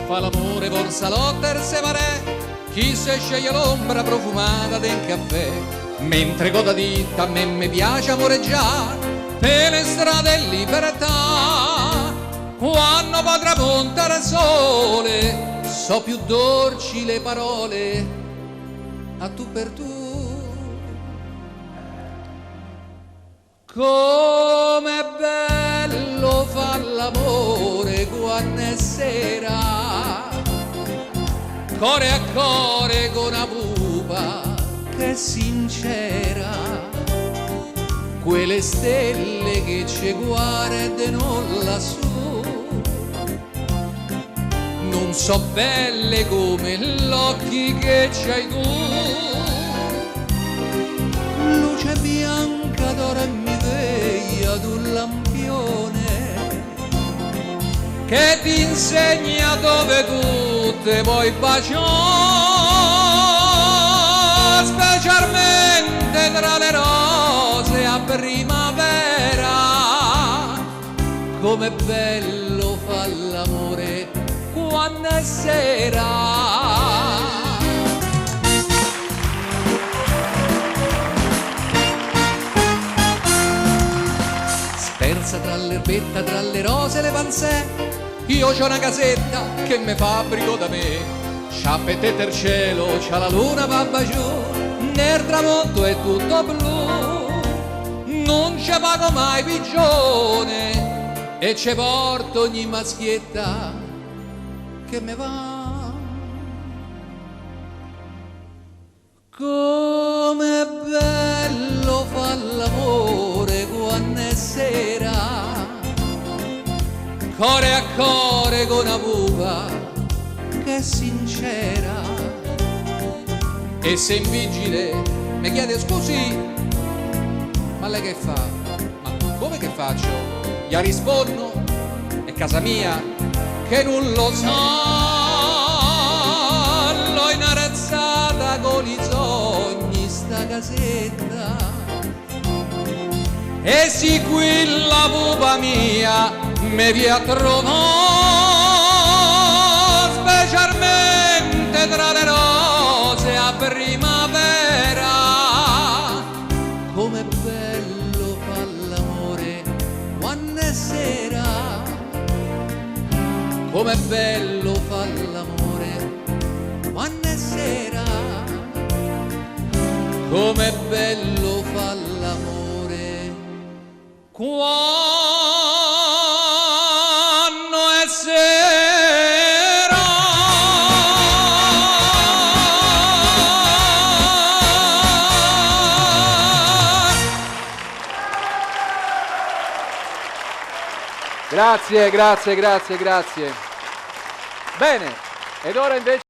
fa l'amore vor salotta e se varè, chi se sceglie l'ombra profumata del caffè, mentre coda ditta a me mi piace amoreggiare per le strade in libertà. Quando va tramontare il sole, so più dolci le parole a tu per tu. Com'è bello far l'amore quando è sera, core a core con una pupa che è sincera, quelle stelle che ci guardano lassù, non so belle come l'occhi che c'hai tu, luce bianca d'oro e mi veglia d'un lampione che ti insegna dove tu te vuoi baciare, specialmente tra le rose a primavera. Com'è bello far l'amore quando è sera. Spersa tra l'erbetta, tra le rose e le panzè, io c'ho una casetta che me fabbrico da me. C'ha petete il cielo, c'ha la luna va giù, nel tramonto è tutto blu. Non ci pago mai pigione e ci porto ogni maschietta che me va. Com'è bello far l'amore quando è sera, core a core con una pupa che è sincera. E se in vigile mi chiede scusi, ma lei che fa? Ma come che faccio? Gli rispondo, è casa mia che non lo sa, l'ho inarezzata con i sogni sta casetta. E sì qui la pupa mia mi vi a trovare, specialmente tra le rose a primavera. Com'è bello far l'amore quando è sera, com'è bello far l'amore quando è sera, com'è bello far l'amore quando è sera. Grazie, grazie, grazie, grazie. Bene, ed ora invece